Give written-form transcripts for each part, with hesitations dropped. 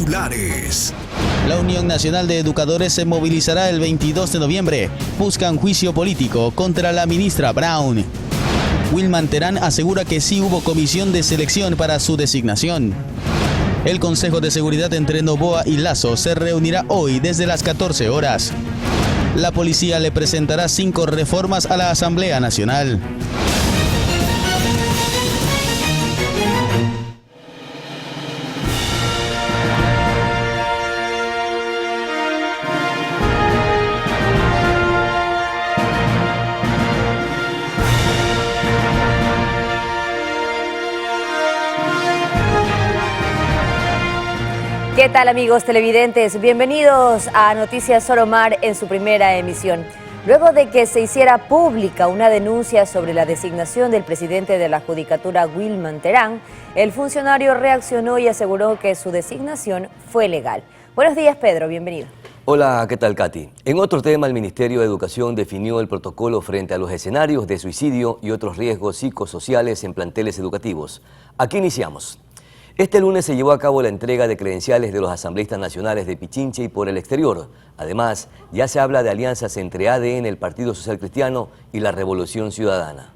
Titulares. La Unión Nacional de Educadores se movilizará el 22 de noviembre. Buscan juicio político contra la ministra Brown. Wilman Terán asegura que sí hubo comisión de selección para su designación. El Consejo de Seguridad entre Noboa y Lasso se reunirá hoy desde las 14 horas. La policía le presentará 5 reformas a la Asamblea Nacional. ¿Qué tal, amigos televidentes? Bienvenidos a Noticias Soromar en su primera emisión. Luego de que se hiciera pública una denuncia sobre la designación del presidente de la Judicatura, Wilman Terán, el funcionario reaccionó y aseguró que su designación fue legal. Buenos días, Pedro, bienvenido. Hola, ¿qué tal, Katy? En otro tema, el Ministerio de Educación definió el protocolo frente a los escenarios de suicidio y otros riesgos psicosociales en planteles educativos. Aquí iniciamos. Este lunes se llevó a cabo la entrega de credenciales de los asambleístas nacionales de Pichincha y por el exterior. Además, ya se habla de alianzas entre ADN, el Partido Social Cristiano y la Revolución Ciudadana.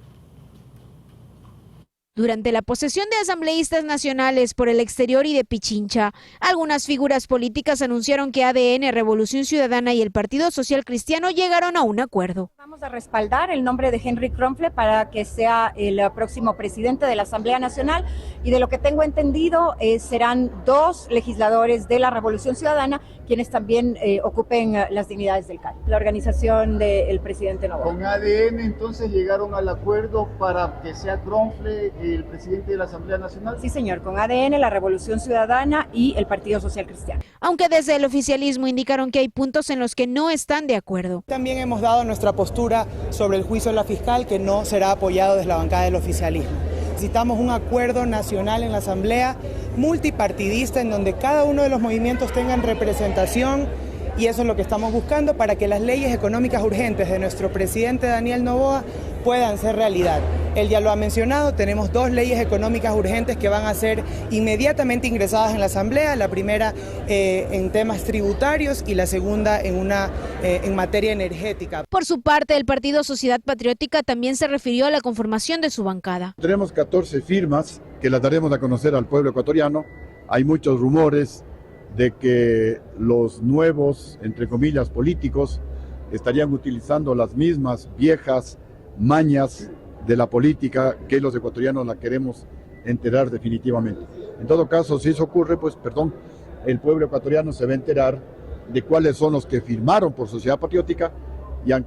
Durante la posesión de asambleístas nacionales por el exterior y de Pichincha, algunas figuras políticas anunciaron que ADN, Revolución Ciudadana y el Partido Social Cristiano llegaron a un acuerdo. Vamos a respaldar el nombre de Henry Kronfle para que sea el próximo presidente de la Asamblea Nacional, y de lo que tengo entendido serán 2 legisladores de la Revolución Ciudadana quienes también ocupen las dignidades del CAI, la organización del presidente Noboa. Con ADN entonces llegaron al acuerdo para que sea Kronfle el presidente de la Asamblea Nacional. Sí, señor, con ADN, la Revolución Ciudadana y el Partido Social Cristiano. Aunque desde el oficialismo indicaron que hay puntos en los que no están de acuerdo. También hemos dado nuestra postura sobre el juicio de la fiscal, que no será apoyado desde la bancada del oficialismo. Necesitamos un acuerdo nacional en la Asamblea, multipartidista, en donde cada uno de los movimientos tengan representación, y eso es lo que estamos buscando para que las leyes económicas urgentes de nuestro presidente Daniel Noboa puedan ser realidad. Él ya lo ha mencionado, tenemos 2 leyes económicas urgentes que van a ser inmediatamente ingresadas en la Asamblea, la primera en temas tributarios y la segunda en materia energética. Por su parte, el Partido Sociedad Patriótica también se refirió a la conformación de su bancada. Tenemos 14 firmas que las daremos a conocer al pueblo ecuatoriano. Hay muchos rumores de que los nuevos, entre comillas, políticos estarían utilizando las mismas viejas mañas de la política que los ecuatorianos la queremos enterar definitivamente. En todo caso, si eso ocurre, pues el pueblo ecuatoriano se va a enterar de cuáles son los que firmaron por Sociedad Patriótica y a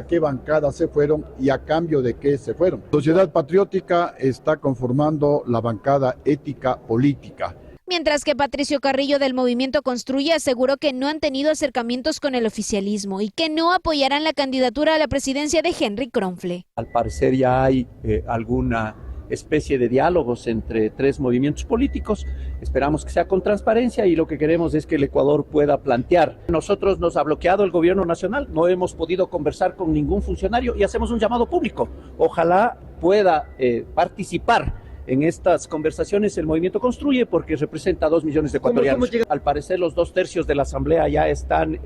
qué bancada se fueron y a cambio de qué se fueron. Sociedad Patriótica está conformando la bancada ética política. Mientras que Patricio Carrillo del Movimiento Construye aseguró que no han tenido acercamientos con el oficialismo y que no apoyarán la candidatura a la presidencia de Henry Kronfle. Al parecer ya hay alguna especie de diálogos entre 3 movimientos políticos. Esperamos que sea con transparencia y lo que queremos es que el Ecuador pueda plantear. Nosotros nos ha bloqueado el gobierno nacional, no hemos podido conversar con ningún funcionario y hacemos un llamado público. Ojalá pueda participar en estas conversaciones el Movimiento Construye, porque representa a 2 millones de ecuatorianos. Al parecer los 2/3 de la Asamblea ya están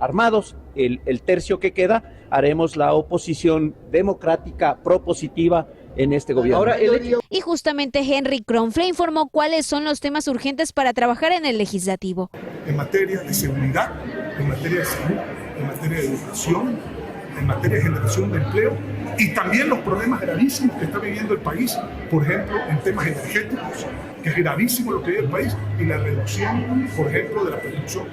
armados. El tercio que queda haremos la oposición democrática propositiva en este gobierno. Y justamente Henry Kronfle informó cuáles son los temas urgentes para trabajar en el legislativo. En materia de seguridad, en materia de salud, en materia de educación, en materia de generación de empleo, y también los problemas gravísimos que está viviendo el país, por ejemplo, en temas energéticos, que es gravísimo lo que vive el país, y la reducción, por ejemplo, de la producción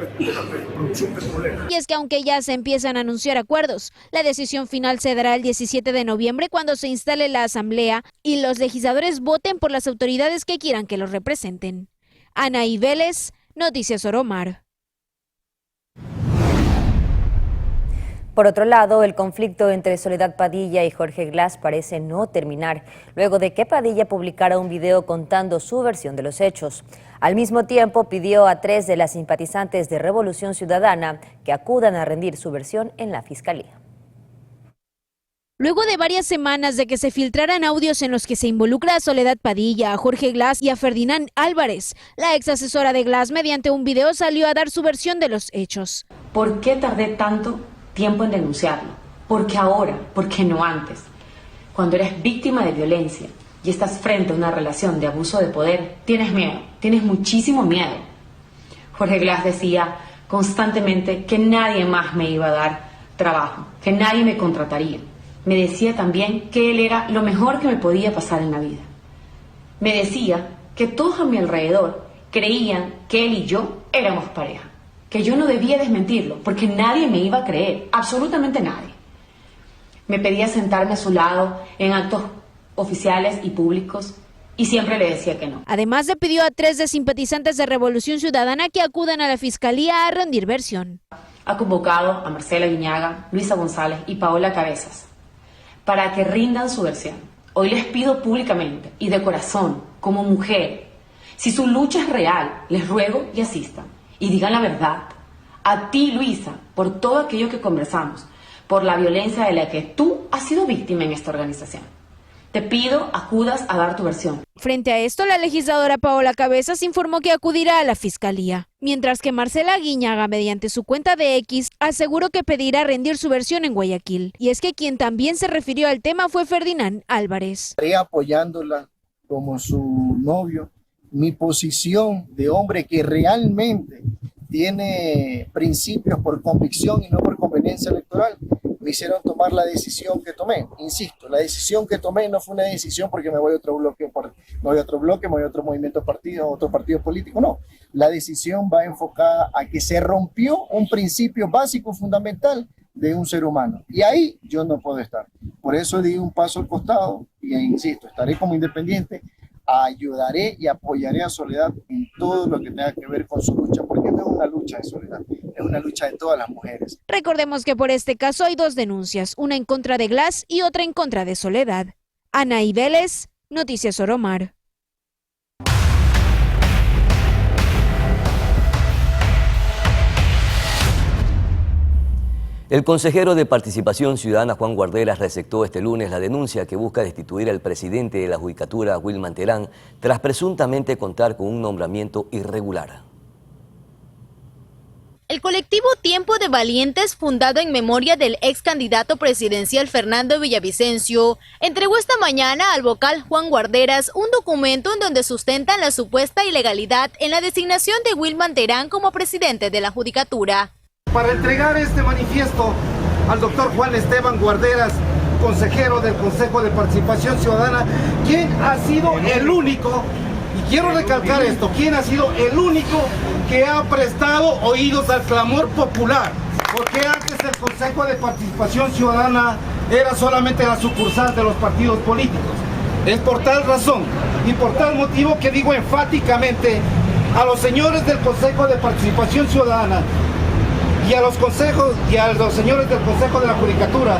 petrolera. Y es que aunque ya se empiezan a anunciar acuerdos, la decisión final se dará el 17 de noviembre cuando se instale la Asamblea y los legisladores voten por las autoridades que quieran que los representen. Anaí Vélez, Noticias Soromar. Por otro lado, el conflicto entre Soledad Padilla y Jorge Glass parece no terminar, luego de que Padilla publicara un video contando su versión de los hechos. Al mismo tiempo, pidió a 3 de las simpatizantes de Revolución Ciudadana que acudan a rendir su versión en la Fiscalía. Luego de varias semanas de que se filtraran audios en los que se involucra a Soledad Padilla, a Jorge Glass y a Ferdinand Álvarez, la ex asesora de Glass mediante un video salió a dar su versión de los hechos. ¿Por qué tardé tanto tiempo en denunciarlo? ¿Por qué ahora? ¿Por qué no antes? Cuando eres víctima de violencia y estás frente a una relación de abuso de poder, tienes miedo, tienes muchísimo miedo. Jorge Glass decía constantemente que nadie más me iba a dar trabajo, que nadie me contrataría. Me decía también que él era lo mejor que me podía pasar en la vida. Me decía que todos a mi alrededor creían que él y yo éramos pareja, que yo no debía desmentirlo, porque nadie me iba a creer, absolutamente nadie. Me pedía sentarme a su lado en actos oficiales y públicos, y siempre le decía que no. Además, le pidió a 3 de simpatizantes de Revolución Ciudadana que acudan a la Fiscalía a rendir versión. Ha convocado a Marcela Guiñaga, Luisa González y Paola Cabezas para que rindan su versión. Hoy les pido públicamente y de corazón, como mujer, si su lucha es real, les ruego y asistan y digan la verdad. A ti, Luisa, por todo aquello que conversamos, por la violencia de la que tú has sido víctima en esta organización. Te pido acudas a dar tu versión. Frente a esto, la legisladora Paola Cabezas informó que acudirá a la Fiscalía, mientras que Marcela Guiñaga, mediante su cuenta de X, aseguró que pedirá rendir su versión en Guayaquil. Y es que quien también se refirió al tema fue Ferdinand Álvarez. Estaré apoyándola como su novio. Mi posición de hombre que realmente tiene principios por convicción y no por conveniencia electoral, me hicieron tomar la decisión que tomé. Insisto, la decisión que tomé no fue una decisión porque me voy a otro bloque, me voy a otro movimiento partido, otro partido político, no. La decisión va enfocada a que se rompió un principio básico, fundamental de un ser humano. Y ahí yo no puedo estar. Por eso di un paso al costado y insisto, estaré como independiente, ayudaré y apoyaré a Soledad en todo lo que tenga que ver con su lucha, porque no es una lucha de Soledad, es una lucha de todas las mujeres. Recordemos que por este caso hay 2 denuncias, una en contra de Glass y otra en contra de Soledad. Anaí Vélez, Noticias Soromar. El consejero de Participación Ciudadana Juan Guarderas receptó este lunes la denuncia que busca destituir al presidente de la Judicatura, Wilman Terán, tras presuntamente contar con un nombramiento irregular. El colectivo Tiempo de Valientes, fundado en memoria del ex candidato presidencial Fernando Villavicencio, entregó esta mañana al vocal Juan Guarderas un documento en donde sustentan la supuesta ilegalidad en la designación de Wilman Terán como presidente de la Judicatura. Para entregar este manifiesto al doctor Juan Esteban Guarderas, consejero del Consejo de Participación Ciudadana, quien ha sido el único, y quiero recalcar esto, quien ha sido el único que ha prestado oídos al clamor popular, porque antes el Consejo de Participación Ciudadana era solamente la sucursal de los partidos políticos. Es por tal razón y por tal motivo que digo enfáticamente a los señores del Consejo de Participación Ciudadana y a los señores del Consejo de la Judicatura,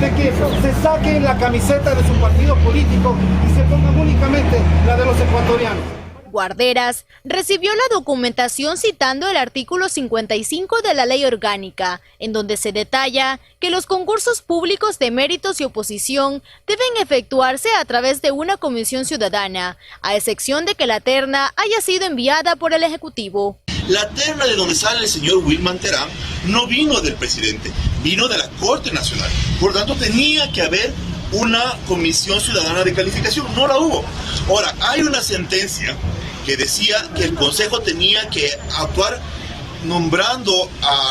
de que se saquen la camiseta de su partido político y se pongan únicamente la de los ecuatorianos. Guarderas recibió la documentación citando el artículo 55 de la Ley Orgánica, en donde se detalla que los concursos públicos de méritos y oposición deben efectuarse a través de una comisión ciudadana, a excepción de que la terna haya sido enviada por el Ejecutivo. La terna de donde sale el señor Wilman Terán no vino del presidente, vino de la Corte Nacional. Por tanto, tenía que haber una comisión ciudadana de calificación. No la hubo. Ahora, hay una sentencia que decía que el Consejo tenía que actuar nombrando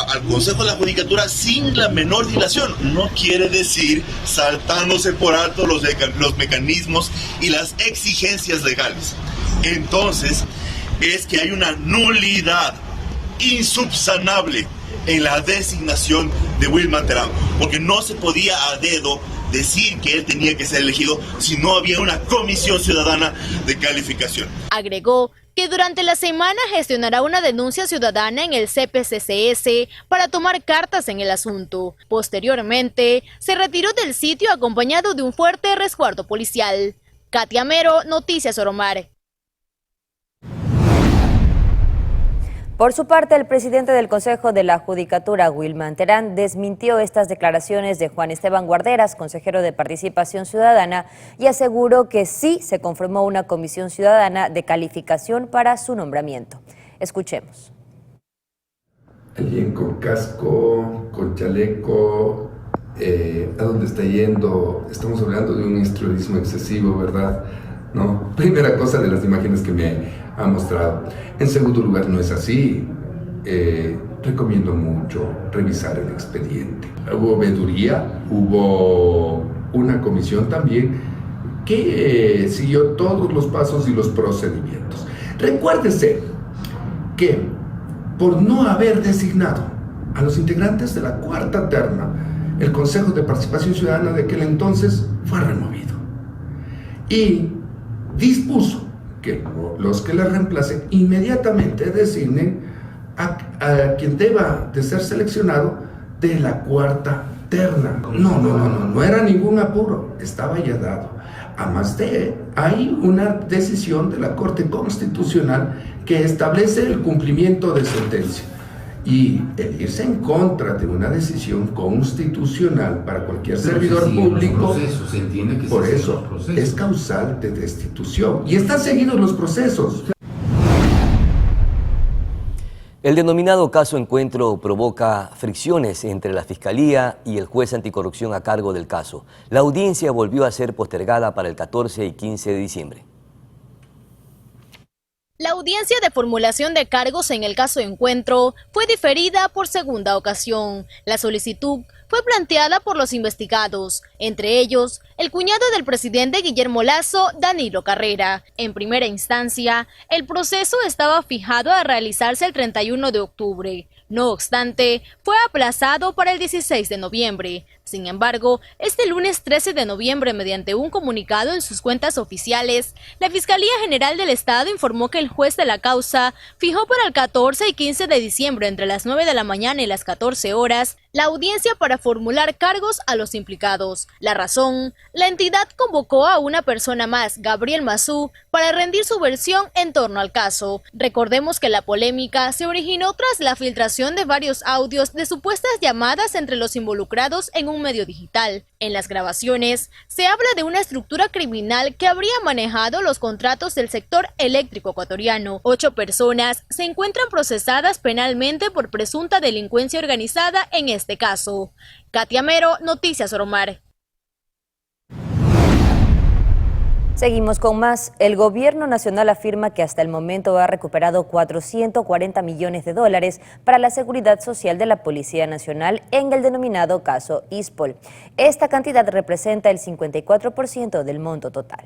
al Consejo de la Judicatura sin la menor dilación. No quiere decir saltándose por alto los mecanismos y las exigencias legales. Entonces, es que hay una nulidad insubsanable en la designación de Wilman Terán, porque no se podía a dedo decir que él tenía que ser elegido si no había una comisión ciudadana de calificación. Agregó que durante la semana gestionará una denuncia ciudadana en el CPCCS para tomar cartas en el asunto. Posteriormente, se retiró del sitio acompañado de un fuerte resguardo policial. Katia Mero, Noticias Soromar. Por su parte, el presidente del Consejo de la Judicatura, Wilman Terán, desmintió estas declaraciones de Juan Esteban Guarderas, consejero de Participación Ciudadana, y aseguró que sí se conformó una comisión ciudadana de calificación para su nombramiento. Escuchemos. Alguien con casco, con chaleco, ¿a dónde está yendo? Estamos hablando de un instruidismo excesivo, ¿verdad? ¿No? Primera cosa de las imágenes que me ha mostrado. En segundo lugar, no es así. Recomiendo mucho revisar el expediente. Hubo veeduría, hubo una comisión también que siguió todos los pasos y los procedimientos. Recuérdese que por no haber designado a los integrantes de la cuarta terna, el Consejo de Participación Ciudadana de aquel entonces fue removido y dispuso que los que la reemplacen inmediatamente designen a quien deba de ser seleccionado de la cuarta terna. No era ningún apuro, estaba ya dado. Además hay una decisión de la Corte Constitucional que establece el cumplimiento de sentencia. Y el irse en contra de una decisión constitucional para cualquier servidor público, se entiende que por eso es causal de destitución. Y están seguidos los procesos. El denominado caso Encuentro provoca fricciones entre la Fiscalía y el juez anticorrupción a cargo del caso. La audiencia volvió a ser postergada para el 14 y 15 de diciembre. La audiencia de formulación de cargos en el caso Encuentro fue diferida por segunda ocasión. La solicitud fue planteada por los investigados, entre ellos el cuñado del presidente Guillermo Lasso, Danilo Carrera. En primera instancia, el proceso estaba fijado a realizarse el 31 de octubre. No obstante, fue aplazado para el 16 de noviembre. Sin embargo, este lunes 13 de noviembre, mediante un comunicado en sus cuentas oficiales, la Fiscalía General del Estado informó que el juez de la causa fijó para el 14 y 15 de diciembre, entre las 9 de la mañana y las 14 horas, la audiencia para formular cargos a los implicados. La razón, la entidad convocó a una persona más, Gabriel Mazú, para rendir su versión en torno al caso. Recordemos que la polémica se originó tras la filtración de varios audios de supuestas llamadas entre los involucrados en un medio digital. En las grabaciones se habla de una estructura criminal que habría manejado los contratos del sector eléctrico ecuatoriano. 8 personas se encuentran procesadas penalmente por presunta delincuencia organizada en este caso. Katia Mero, Noticias Soromar. Seguimos con más. El gobierno nacional afirma que hasta el momento ha recuperado 440 millones de dólares para la seguridad social de la Policía Nacional en el denominado caso ISPOL. Esta cantidad representa el 54% del monto total.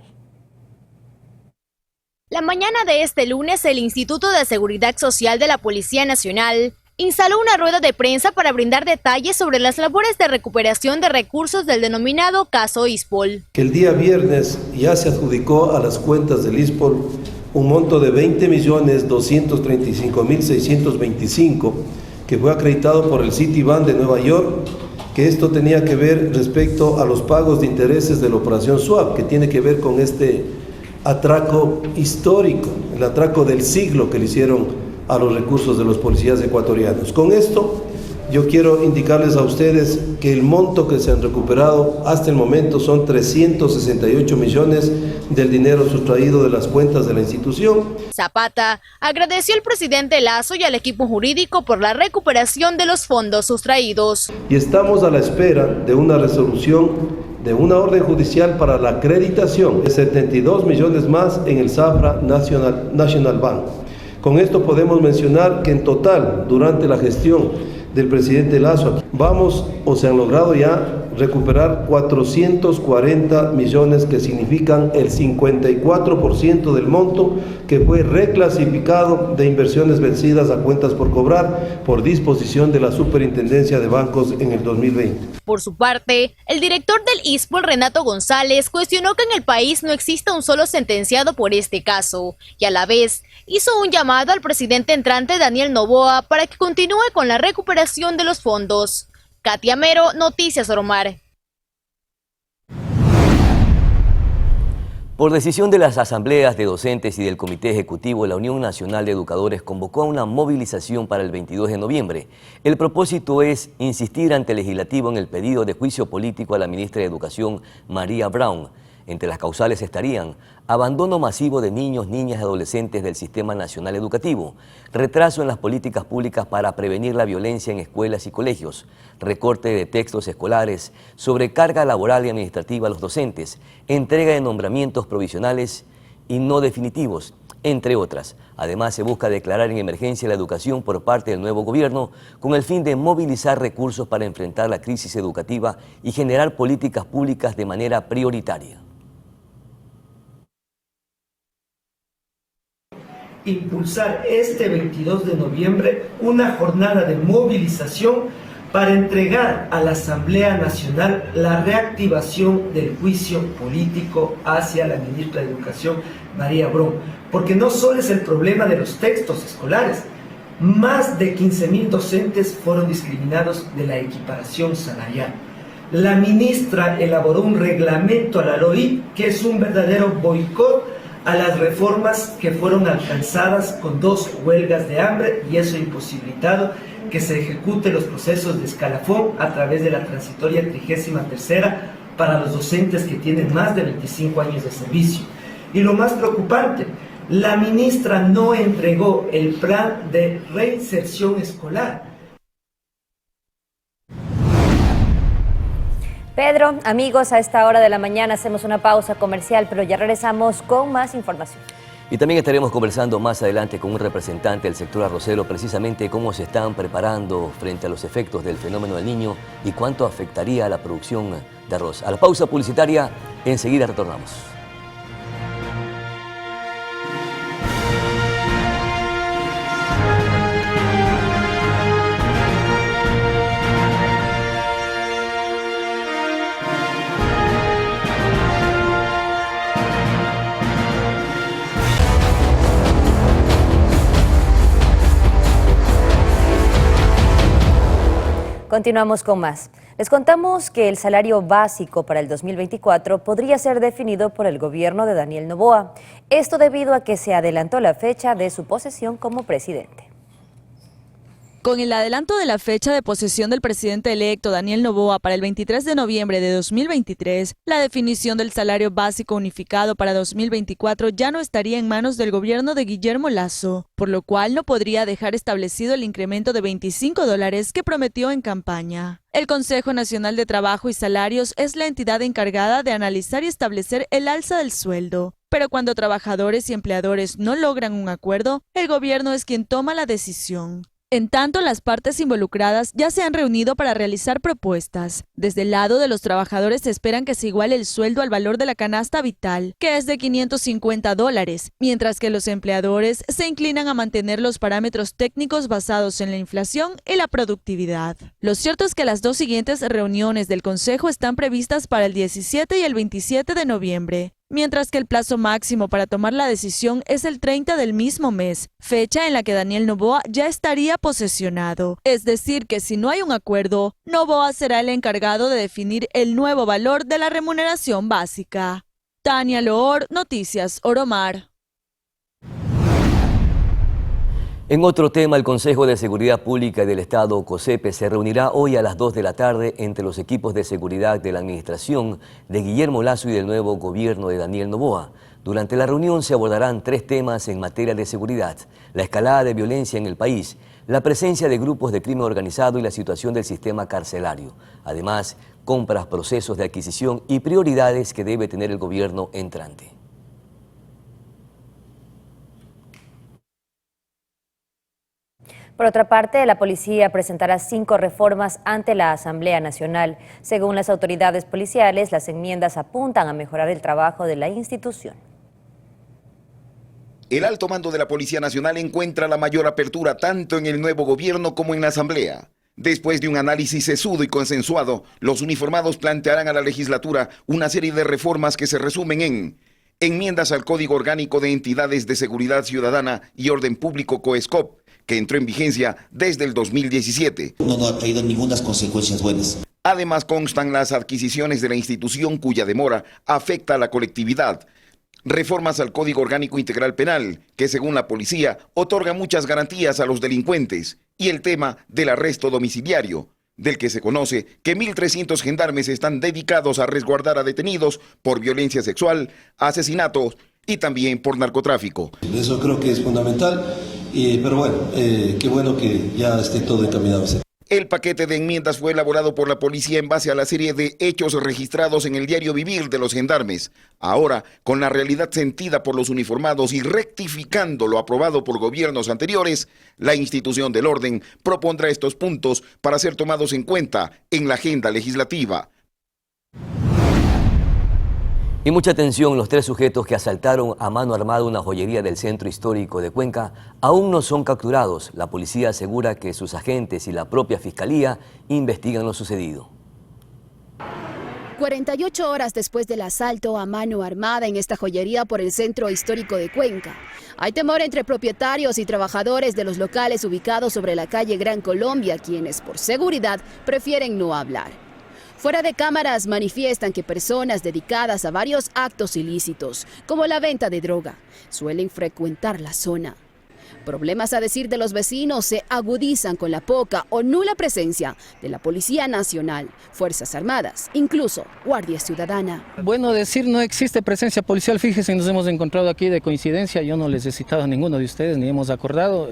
La mañana de este lunes, el Instituto de Seguridad Social de la Policía Nacional instaló una rueda de prensa para brindar detalles sobre las labores de recuperación de recursos del denominado caso ISPOL. Que el día viernes ya se adjudicó a las cuentas del ISPOL un monto de 20.235.625 que fue acreditado por el Citibank de Nueva York, que esto tenía que ver respecto a los pagos de intereses de la operación SWAP, que tiene que ver con este atraco histórico, el atraco del siglo que le hicieron a los recursos de los policías ecuatorianos. Con esto, yo quiero indicarles a ustedes que el monto que se han recuperado hasta el momento son 368 millones del dinero sustraído de las cuentas de la institución. Zapata agradeció al presidente Lasso y al equipo jurídico por la recuperación de los fondos sustraídos. Y estamos a la espera de una resolución de una orden judicial para la acreditación de 72 millones más en el Zafra National Bank. Con esto podemos mencionar que en total, durante la gestión del presidente Lasso, se han logrado ya recuperar 440 millones, que significan el 54% del monto que fue reclasificado de inversiones vencidas a cuentas por cobrar por disposición de la Superintendencia de Bancos en el 2020. Por su parte, el director del ISPOL, Renato González, cuestionó que en el país no exista un solo sentenciado por este caso y a la vez hizo un llamado al presidente entrante Daniel Noboa para que continúe con la recuperación de los fondos. Katia Mero, Noticias Soromar. Por decisión de las asambleas de docentes y del Comité Ejecutivo, la Unión Nacional de Educadores convocó a una movilización para el 22 de noviembre. El propósito es insistir ante el Legislativo en el pedido de juicio político a la ministra de Educación, María Brown. Entre las causales estarían abandono masivo de niños, niñas y adolescentes del Sistema Nacional Educativo, retraso en las políticas públicas para prevenir la violencia en escuelas y colegios, recorte de textos escolares, sobrecarga laboral y administrativa a los docentes, entrega de nombramientos provisionales y no definitivos, entre otras. Además, se busca declarar en emergencia la educación por parte del nuevo gobierno con el fin de movilizar recursos para enfrentar la crisis educativa y generar políticas públicas de manera prioritaria. Impulsar este 22 de noviembre una jornada de movilización para entregar a la Asamblea Nacional la reactivación del juicio político hacia la ministra de Educación, María Brown, porque no solo es el problema de los textos escolares, más de 15.000 docentes fueron discriminados de la equiparación salarial. La ministra elaboró un reglamento a la LOI que es un verdadero boicot a las reformas que fueron alcanzadas con 2 huelgas de hambre, y eso ha imposibilitado que se ejecuten los procesos de escalafón a través de la transitoria 33ª para los docentes que tienen más de 25 años de servicio. Y lo más preocupante, la ministra no entregó el plan de reinserción escolar. Pedro, amigos, a esta hora de la mañana hacemos una pausa comercial, pero ya regresamos con más información. Y también estaremos conversando más adelante con un representante del sector arrocero, precisamente cómo se están preparando frente a los efectos del fenómeno del Niño y cuánto afectaría a la producción de arroz. A la pausa publicitaria, enseguida retornamos. Continuamos con más. Les contamos que el salario básico para el 2024 podría ser definido por el gobierno de Daniel Noboa. Esto debido a que se adelantó la fecha de su posesión como presidente. Con el adelanto de la fecha de posesión del presidente electo Daniel Noboa para el 23 de noviembre de 2023, la definición del salario básico unificado para 2024 ya no estaría en manos del gobierno de Guillermo Lasso, por lo cual no podría dejar establecido el incremento de $25 que prometió en campaña. El Consejo Nacional de Trabajo y Salarios es la entidad encargada de analizar y establecer el alza del sueldo. Pero cuando trabajadores y empleadores no logran un acuerdo, el gobierno es quien toma la decisión. En tanto, las partes involucradas ya se han reunido para realizar propuestas. Desde el lado de los trabajadores se esperan que se iguale el sueldo al valor de la canasta vital, que es de $550, mientras que los empleadores se inclinan a mantener los parámetros técnicos basados en la inflación y la productividad. Lo cierto es que las 2 siguientes reuniones del Consejo están previstas para el 17 y el 27 de noviembre. Mientras que el plazo máximo para tomar la decisión es el 30 del mismo mes, fecha en la que Daniel Noboa ya estaría posesionado. Es decir, que si no hay un acuerdo, Noboa será el encargado de definir el nuevo valor de la remuneración básica. Tania Loor, Noticias Oromar. En otro tema, el Consejo de Seguridad Pública del Estado, COSEPE, se reunirá hoy a las 2 de la tarde entre los equipos de seguridad de la administración de Guillermo Lasso y del nuevo gobierno de Daniel Noboa. Durante la reunión se abordarán 3 temas en materia de seguridad: la escalada de violencia en el país, la presencia de grupos de crimen organizado y la situación del sistema carcelario. Además, compras, procesos de adquisición y prioridades que debe tener el gobierno entrante. Por otra parte, la policía presentará 5 reformas ante la Asamblea Nacional. Según las autoridades policiales, las enmiendas apuntan a mejorar el trabajo de la institución. El alto mando de la Policía Nacional encuentra la mayor apertura tanto en el nuevo gobierno como en la Asamblea. Después de un análisis sesudo y consensuado, los uniformados plantearán a la legislatura una serie de reformas que se resumen en enmiendas al Código Orgánico de Entidades de Seguridad Ciudadana y Orden Público COESCOP, que entró en vigencia desde el 2017. No ha traído ninguna consecuencias buenas. Además, constan las adquisiciones de la institución cuya demora afecta a la colectividad, reformas al Código Orgánico Integral Penal, que según la policía otorga muchas garantías a los delincuentes, y el tema del arresto domiciliario, del que se conoce que 1.300 gendarmes están dedicados a resguardar a detenidos por violencia sexual, asesinatos y también por narcotráfico. Eso creo que es fundamental, pero bueno, qué bueno que ya esté todo encaminado. El paquete de enmiendas fue elaborado por la policía en base a la serie de hechos registrados en el diario vivir de los gendarmes. Ahora, con la realidad sentida por los uniformados y rectificando lo aprobado por gobiernos anteriores, la institución del orden propondrá estos puntos para ser tomados en cuenta en la agenda legislativa. Y mucha atención, los 3 sujetos que asaltaron a mano armada una joyería del centro histórico de Cuenca aún no son capturados. La policía asegura que sus agentes y la propia fiscalía investigan lo sucedido. 48 horas después del asalto a mano armada en esta joyería por el centro histórico de Cuenca, hay temor entre propietarios y trabajadores de los locales ubicados sobre la calle Gran Colombia, quienes por seguridad prefieren no hablar. Fuera de cámaras manifiestan que personas dedicadas a varios actos ilícitos, como la venta de droga, suelen frecuentar la zona. Problemas, a decir de los vecinos, se agudizan con la poca o nula presencia de la Policía Nacional, Fuerzas Armadas, incluso Guardia Ciudadana. Bueno, decir no existe presencia policial, fíjense, nos hemos encontrado aquí de coincidencia, yo no les he citado a ninguno de ustedes, ni hemos acordado.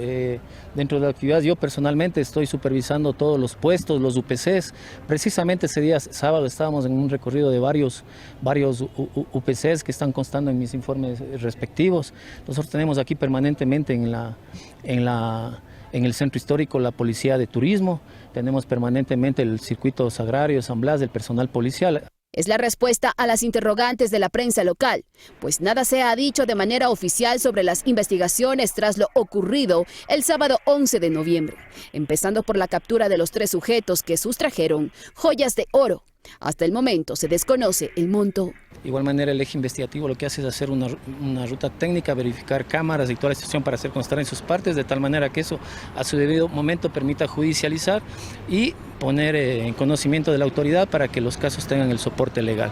Dentro de la actividad yo personalmente estoy supervisando todos los puestos, los UPCs. Precisamente ese día sábado estábamos en un recorrido de varios UPCs que están constando en mis informes respectivos. Nosotros tenemos aquí permanentemente en el centro histórico la policía de turismo, tenemos permanentemente el circuito sagrario, San Blas, del personal policial. Es la respuesta a las interrogantes de la prensa local, pues nada se ha dicho de manera oficial sobre las investigaciones tras lo ocurrido el sábado 11 de noviembre, empezando por la captura de los 3 sujetos que sustrajeron joyas de oro. Hasta el momento se desconoce el monto. De igual manera, el eje investigativo lo que hace es hacer una ruta técnica, verificar cámaras y toda la situación para hacer constar en sus partes, de tal manera que eso a su debido momento permita judicializar y poner en conocimiento de la autoridad para que los casos tengan el soporte legal.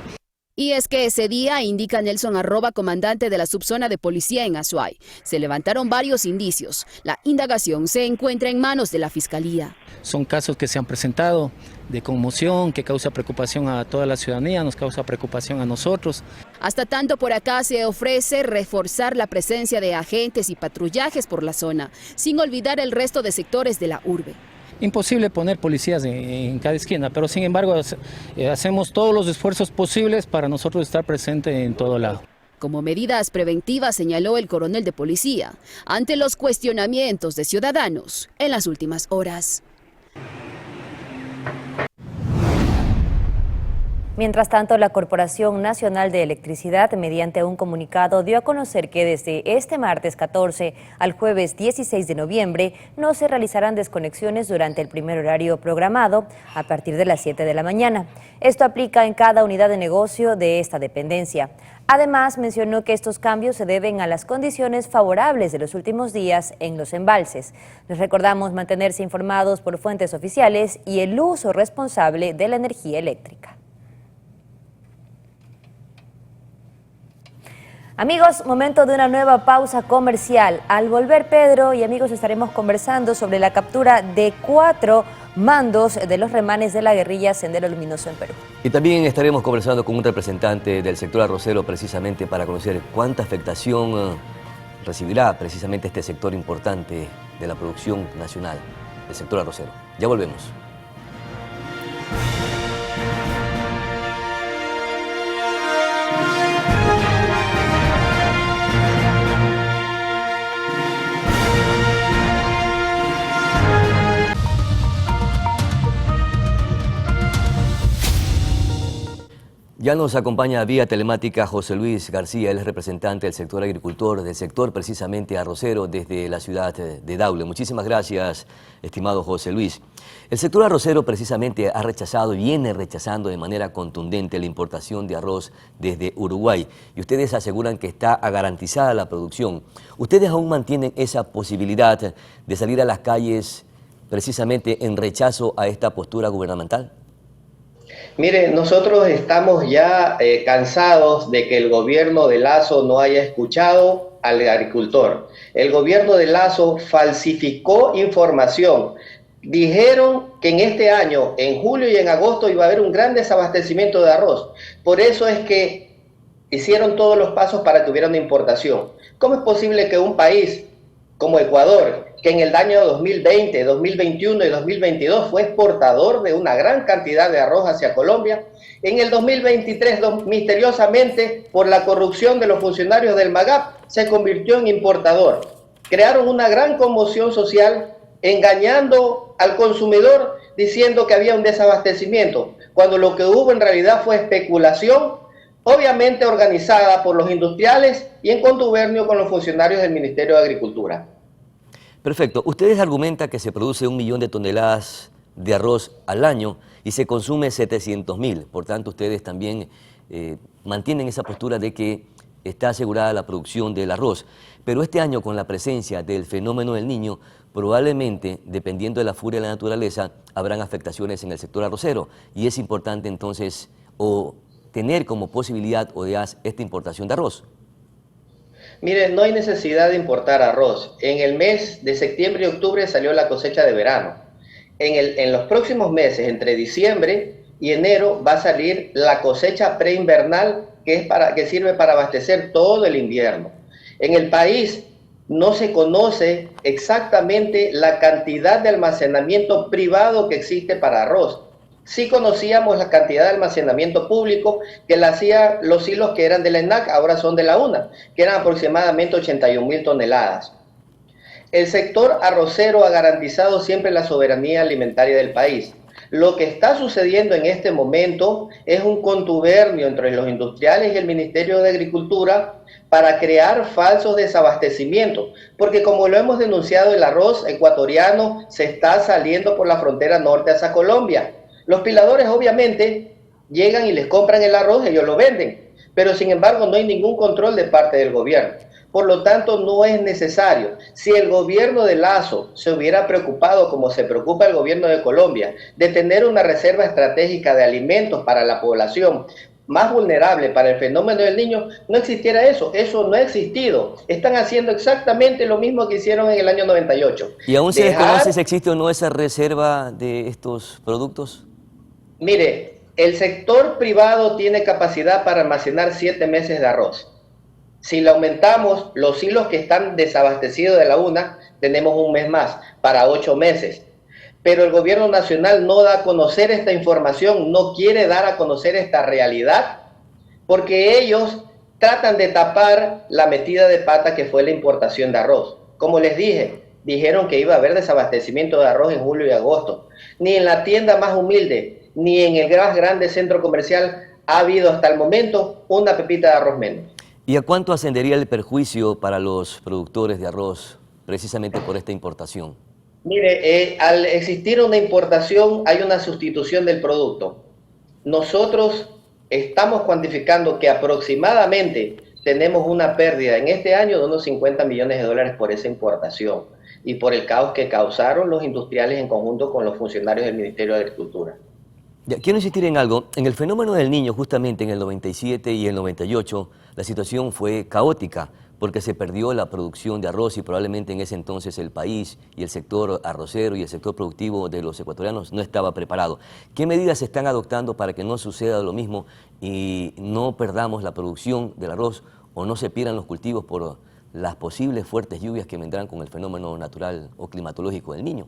Y es que ese día, indica Nelson Arroba, comandante de la subzona de policía en Azuay, se levantaron varios indicios. La indagación se encuentra en manos de la Fiscalía. Son casos que se han presentado de conmoción, que causa preocupación a toda la ciudadanía, nos causa preocupación a nosotros. Hasta tanto, por acá se ofrece reforzar la presencia de agentes y patrullajes por la zona, sin olvidar el resto de sectores de la urbe. Imposible poner policías en cada esquina, pero sin embargo hacemos todos los esfuerzos posibles para nosotros estar presentes en todo lado. Como medidas preventivas, señaló el coronel de policía, ante los cuestionamientos de ciudadanos en las últimas horas. Mientras tanto, la Corporación Nacional de Electricidad, mediante un comunicado, dio a conocer que desde este martes 14 al jueves 16 de noviembre no se realizarán desconexiones durante el primer horario programado a partir de las 7 de la mañana. Esto aplica en cada unidad de negocio de esta dependencia. Además, mencionó que estos cambios se deben a las condiciones favorables de los últimos días en los embalses. Les recordamos mantenerse informados por fuentes oficiales y el uso responsable de la energía eléctrica. Amigos, momento de una nueva pausa comercial. Al volver, Pedro y amigos, estaremos conversando sobre la captura de 4 mandos de los remanes de la guerrilla Sendero Luminoso en Perú. Y también estaremos conversando con un representante del sector arrocero precisamente para conocer cuánta afectación recibirá precisamente este sector importante de la producción nacional, el sector arrocero. Ya volvemos. Ya nos acompaña vía telemática José Luis García, él es representante del sector agricultor, del sector precisamente arrocero desde la ciudad de Daule. Muchísimas gracias, estimado José Luis. El sector arrocero precisamente ha rechazado y viene rechazando de manera contundente la importación de arroz desde Uruguay y ustedes aseguran que está garantizada la producción. ¿Ustedes aún mantienen esa posibilidad de salir a las calles precisamente en rechazo a esta postura gubernamental? Mire, nosotros estamos ya cansados de que el gobierno de Lasso no haya escuchado al agricultor. El gobierno de Lasso falsificó información. Dijeron que en este año, en julio y en agosto, iba a haber un gran desabastecimiento de arroz. Por eso es que hicieron todos los pasos para que hubiera una importación. ¿Cómo es posible que un país como Ecuador, que en el año 2020, 2021 y 2022 fue exportador de una gran cantidad de arroz hacia Colombia, en el 2023 misteriosamente por la corrupción de los funcionarios del MAGAP se convirtió en importador? Crearon una gran conmoción social engañando al consumidor diciendo que había un desabastecimiento, cuando lo que hubo en realidad fue especulación, obviamente organizada por los industriales y en contubernio con los funcionarios del Ministerio de Agricultura. Perfecto. Ustedes argumentan que se produce 1 millón de toneladas de arroz al año y se consume 700.000. Por tanto, ustedes también mantienen esa postura de que está asegurada la producción del arroz. Pero este año, con la presencia del fenómeno del Niño, probablemente, dependiendo de la furia de la naturaleza, habrán afectaciones en el sector arrocero. Y es importante entonces tener como posibilidad esta importación de arroz. Mire, no hay necesidad de importar arroz. En el mes de septiembre y octubre salió la cosecha de verano. En los próximos meses, entre diciembre y enero, va a salir la cosecha preinvernal que sirve para abastecer todo el invierno. En el país no se conoce exactamente la cantidad de almacenamiento privado que existe para arroz. Sí conocíamos la cantidad de almacenamiento público que la hacía los hilos que eran de la ENAC, ahora son de la UNA, que eran aproximadamente 81.000 toneladas. El sector arrocero ha garantizado siempre la soberanía alimentaria del país. Lo que está sucediendo en este momento es un contubernio entre los industriales y el Ministerio de Agricultura para crear falsos desabastecimientos, porque como lo hemos denunciado, el arroz ecuatoriano se está saliendo por la frontera norte hacia Colombia. Los piladores obviamente llegan y les compran el arroz, ellos lo venden, pero sin embargo no hay ningún control de parte del gobierno. Por lo tanto, no es necesario. Si el gobierno de Lasso se hubiera preocupado, como se preocupa el gobierno de Colombia, de tener una reserva estratégica de alimentos para la población más vulnerable para el fenómeno del Niño, no existiera eso. Eso no ha existido. Están haciendo exactamente lo mismo que hicieron en el año 98. ¿Y aún se desconoce si existe o no esa reserva de estos productos? Mire, el sector privado tiene capacidad para almacenar 7 meses de arroz. Si le aumentamos los hilos que están desabastecidos de la UNA, tenemos un mes más, para 8 meses. Pero el gobierno nacional no da a conocer esta información, no quiere dar a conocer esta realidad, porque ellos tratan de tapar la metida de pata que fue la importación de arroz. Como les dije, dijeron que iba a haber desabastecimiento de arroz en julio y agosto. Ni en la tienda más humilde, ni en el más grande centro comercial ha habido hasta el momento una pepita de arroz menos. ¿Y a cuánto ascendería el perjuicio para los productores de arroz precisamente por esta importación? Mire, al existir una importación hay una sustitución del producto. Nosotros estamos cuantificando que aproximadamente tenemos una pérdida en este año de unos 50 millones de dólares por esa importación y por el caos que causaron los industriales en conjunto con los funcionarios del Ministerio de Agricultura. Quiero insistir en algo. En el fenómeno del Niño, justamente en el 97 y el 98, la situación fue caótica porque se perdió la producción de arroz y probablemente en ese entonces el país y el sector arrocero y el sector productivo de los ecuatorianos no estaba preparado. ¿Qué medidas se están adoptando para que no suceda lo mismo y no perdamos la producción del arroz o no se pierdan los cultivos por las posibles fuertes lluvias que vendrán con el fenómeno natural o climatológico del Niño?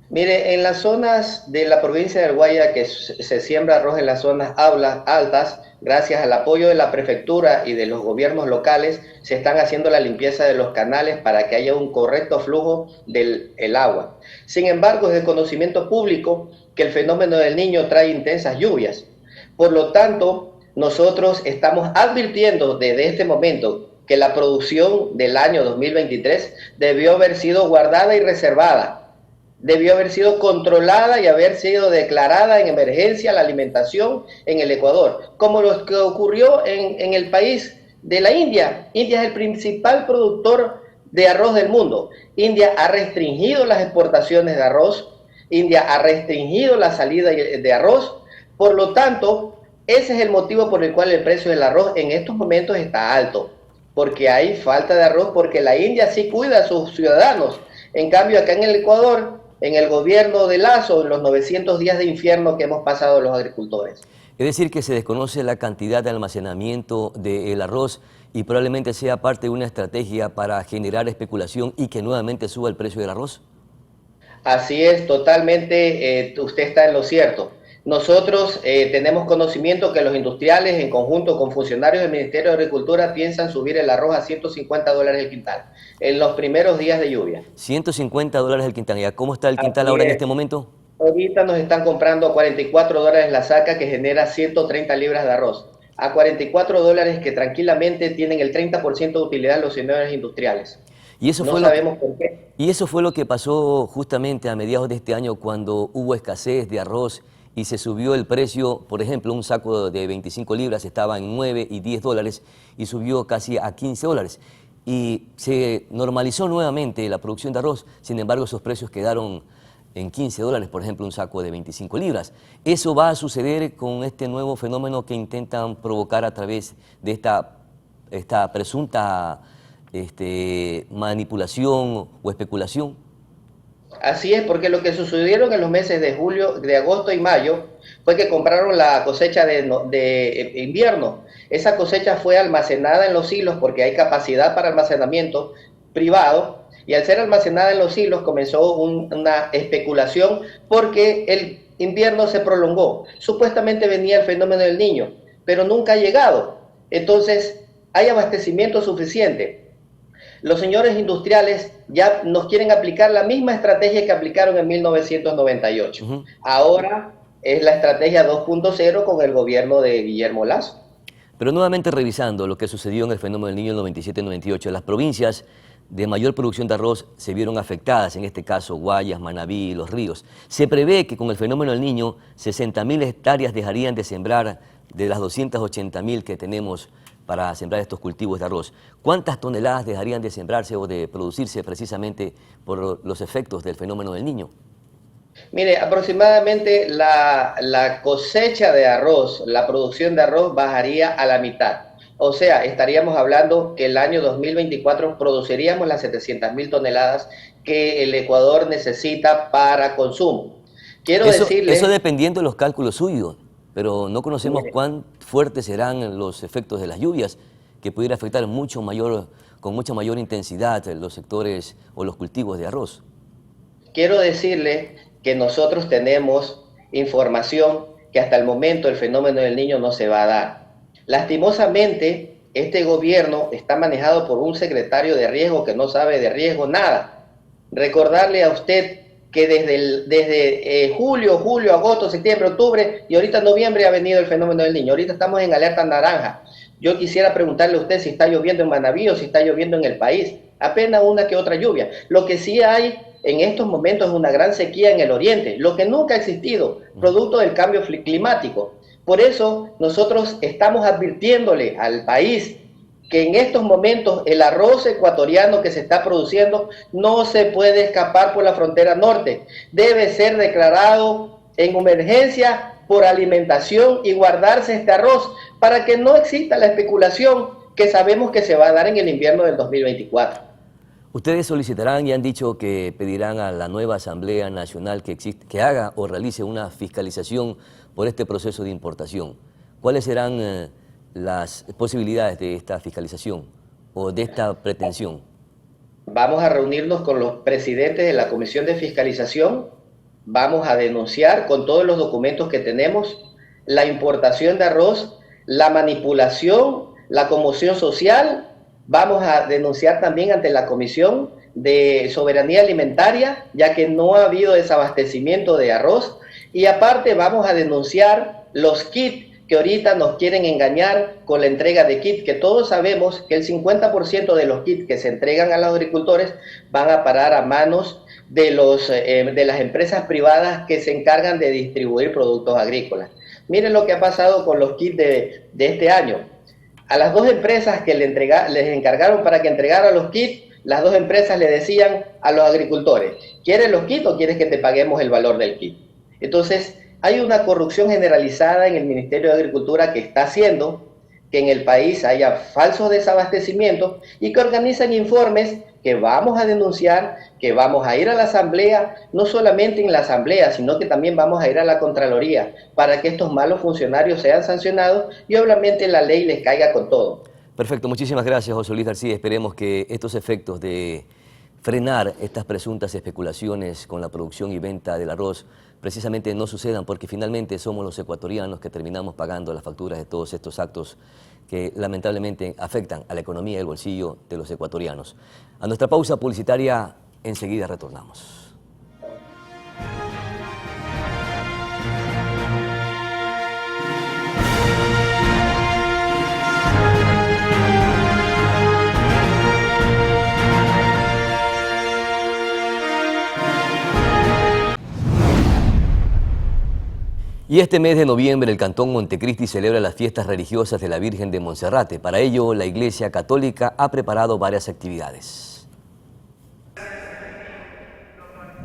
Mire, en las zonas de la provincia del Guaya que se siembra arroz en las zonas altas, gracias al apoyo de la prefectura y de los gobiernos locales, se están haciendo la limpieza de los canales para que haya un correcto flujo del agua. Sin embargo, es de conocimiento público que el fenómeno del Niño trae intensas lluvias. Por lo tanto, nosotros estamos advirtiendo desde este momento que la producción del año 2023 debió haber sido guardada y reservada. Debió haber sido controlada y haber sido declarada en emergencia la alimentación en el Ecuador, como lo que ocurrió en el país de la India. India es el principal productor de arroz del mundo. India ha restringido las exportaciones de arroz, India ha restringido la salida de arroz, Por lo tanto, ese es el motivo por el cual el precio del arroz en estos momentos está alto, porque hay falta de arroz, porque la India sí cuida a sus ciudadanos. En cambio, acá en el Ecuador, en el gobierno de Lazo, en los 900 días de infierno que hemos pasado los agricultores. Es decir, que se desconoce la cantidad de almacenamiento del arroz y probablemente sea parte de una estrategia para generar especulación y que nuevamente suba el precio del arroz. Así es, totalmente, usted está en lo cierto. Nosotros tenemos conocimiento que los industriales, en conjunto con funcionarios del Ministerio de Agricultura, piensan subir el arroz a $150 el quintal en los primeros días de lluvia. $150 el quintal. ¿Y cómo está el quintal ahora en este momento? Ahorita nos están comprando a $44 la saca, que genera 130 libras de arroz. A $44 que tranquilamente tienen el 30% de utilidad los señores industriales. Y eso no sabemos por qué. Y eso fue lo que pasó justamente a mediados de este año cuando hubo escasez de arroz y se subió el precio. Por ejemplo, un saco de 25 libras estaba en 9 y $10 y subió casi a $15. Y se normalizó nuevamente la producción de arroz, sin embargo esos precios quedaron en $15, por ejemplo, un saco de 25 libras. ¿Eso va a suceder con este nuevo fenómeno que intentan provocar a través de esta presunta manipulación o especulación? Así es, porque lo que sucedieron en los meses de agosto y mayo fue que compraron la cosecha de invierno. Esa cosecha fue almacenada en los silos porque hay capacidad para almacenamiento privado, y al ser almacenada en los silos comenzó una especulación porque el invierno se prolongó. Supuestamente venía el fenómeno del Niño, pero nunca ha llegado. Entonces hay abastecimiento suficiente. Los señores industriales ya nos quieren aplicar la misma estrategia que aplicaron en 1998. Ahora es la estrategia 2.0 con el gobierno de Guillermo Lazo. Pero nuevamente revisando lo que sucedió en el fenómeno del Niño en 97-98, las provincias de mayor producción de arroz se vieron afectadas, en este caso Guayas, Manabí y Los Ríos. Se prevé que con el fenómeno del Niño 60.000 hectáreas dejarían de sembrar de las 280.000 que tenemos para sembrar estos cultivos de arroz. ¿Cuántas toneladas dejarían de sembrarse o de producirse precisamente por los efectos del fenómeno del Niño? Mire, aproximadamente la cosecha de arroz, la producción de arroz bajaría a la mitad. O sea, estaríamos hablando que el año 2024 produciríamos las 700.000 toneladas que el Ecuador necesita para consumo. Quiero decirle... Eso dependiendo de los cálculos suyos, pero no conocemos cuán fuertes serán los efectos de las lluvias, que pudiera afectar con mucha mayor intensidad los sectores o los cultivos de arroz. Quiero decirle que nosotros tenemos información que hasta el momento el fenómeno del Niño no se va a dar. Lastimosamente, este gobierno está manejado por un secretario de riesgo que no sabe de riesgo nada. Recordarle a usted que desde julio, agosto, septiembre, octubre y ahorita noviembre ha venido el fenómeno del Niño. Ahorita estamos en alerta naranja. Yo quisiera preguntarle a usted si está lloviendo en Manabí o si está lloviendo en el país. Apenas una que otra lluvia. Lo que sí hay en estos momentos es una gran sequía en el oriente, lo que nunca ha existido, producto del cambio climático. Por eso nosotros estamos advirtiéndole al país que en estos momentos el arroz ecuatoriano que se está produciendo no se puede escapar por la frontera norte. Debe ser declarado en emergencia por alimentación y guardarse este arroz para que no exista la especulación que sabemos que se va a dar en el invierno del 2024. Ustedes solicitarán y han dicho que pedirán a la nueva Asamblea Nacional que haga o realice una fiscalización por este proceso de importación. ¿Cuáles serán las posibilidades de esta fiscalización o de esta pretensión? Vamos a reunirnos con los presidentes de la Comisión de Fiscalización, vamos a denunciar con todos los documentos que tenemos la importación de arroz, la manipulación, la conmoción social. Vamos a denunciar también ante la Comisión de Soberanía Alimentaria, ya que no ha habido desabastecimiento de arroz. Y aparte vamos a denunciar los kits que ahorita nos quieren engañar con la entrega de kits, que todos sabemos que el 50% de los kits que se entregan a los agricultores van a parar a manos de las empresas privadas que se encargan de distribuir productos agrícolas. Miren lo que ha pasado con los kits de este año. A las dos empresas que les encargaron para que entregaran los kits, las dos empresas le decían a los agricultores: ¿quieres los kits o quieres que te paguemos el valor del kit? Entonces, Hay una corrupción generalizada en el Ministerio de Agricultura que está haciendo que en el país haya falsos desabastecimientos y que organizan informes que vamos a denunciar, que vamos a ir a la Asamblea, no solamente en la Asamblea, sino que también vamos a ir a la Contraloría para que estos malos funcionarios sean sancionados y obviamente la ley les caiga con todo. Perfecto, muchísimas gracias, José Luis García. Esperemos que estos efectos de frenar estas presuntas especulaciones con la producción y venta del arroz precisamente no sucedan, porque finalmente somos los ecuatorianos que terminamos pagando las facturas de todos estos actos que lamentablemente afectan a la economía y el bolsillo de los ecuatorianos. A nuestra pausa publicitaria, enseguida retornamos. Y este mes de noviembre el Cantón Montecristi celebra las fiestas religiosas de la Virgen de Monserrate. Para ello, la Iglesia Católica ha preparado varias actividades.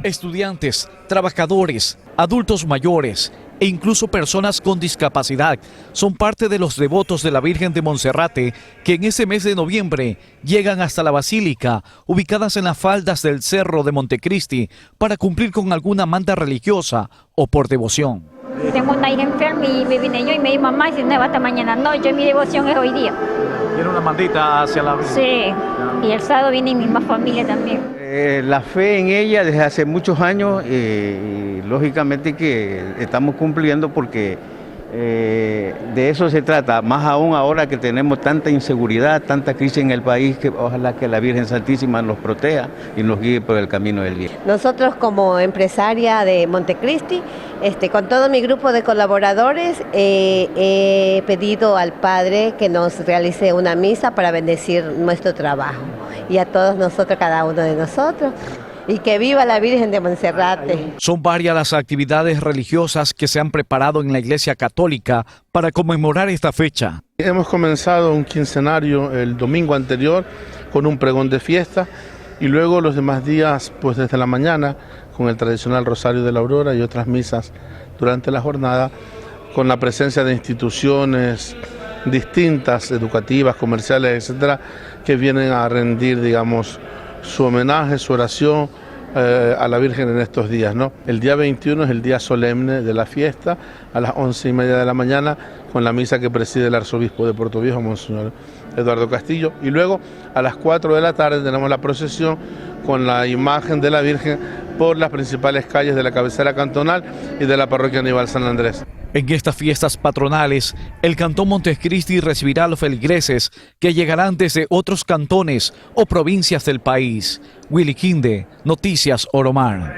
Estudiantes, trabajadores, adultos mayores e incluso personas con discapacidad son parte de los devotos de la Virgen de Monserrate que en ese mes de noviembre llegan hasta la Basílica, ubicadas en las faldas del Cerro de Montecristi, para cumplir con alguna manda religiosa o por devoción. Tengo una hija enferma y me vine yo y me dijo, mamá, si no va hasta mañana. No, yo mi devoción es hoy día. ¿Tiene una mandita hacia la Virgen? Sí, y el sábado viene mi misma familia también. La fe en ella desde hace muchos años y lógicamente que estamos cumpliendo porque de eso se trata, más aún ahora que tenemos tanta inseguridad, tanta crisis en el país, que ojalá que la Virgen Santísima nos proteja y nos guíe por el camino del bien. Nosotros como empresaria de Montecristi, con todo mi grupo de colaboradores, he pedido al Padre que nos realice una misa para bendecir nuestro trabajo y a todos nosotros, cada uno de nosotros. Y que viva la Virgen de Monserrate. Son varias las actividades religiosas que se han preparado en la Iglesia Católica para conmemorar esta fecha. Hemos comenzado un quincenario el domingo anterior con un pregón de fiesta y luego los demás días, pues desde la mañana, con el tradicional Rosario de la Aurora y otras misas durante la jornada, con la presencia de instituciones distintas, educativas, comerciales, etcétera, que vienen a rendir, digamos, su homenaje, su oración a la Virgen en estos días, ¿no? El día 21 es el día solemne de la fiesta, a las 11:30 de la mañana, con la misa que preside el arzobispo de Puerto Viejo, Monseñor Eduardo Castillo, y luego a las 4 de la tarde tenemos la procesión con la imagen de la Virgen por las principales calles de la cabecera cantonal y de la parroquia Aníbal San Andrés. En estas fiestas patronales, el Cantón Montecristi recibirá a los feligreses que llegarán desde otros cantones o provincias del país. Willy Quinde, Noticias Oromar.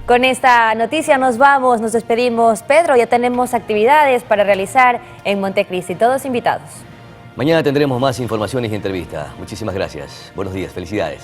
Con esta noticia nos vamos, nos despedimos. Pedro, ya tenemos actividades para realizar en Montecristi. Todos invitados. Mañana tendremos más informaciones y entrevistas. Muchísimas gracias. Buenos días, felicidades.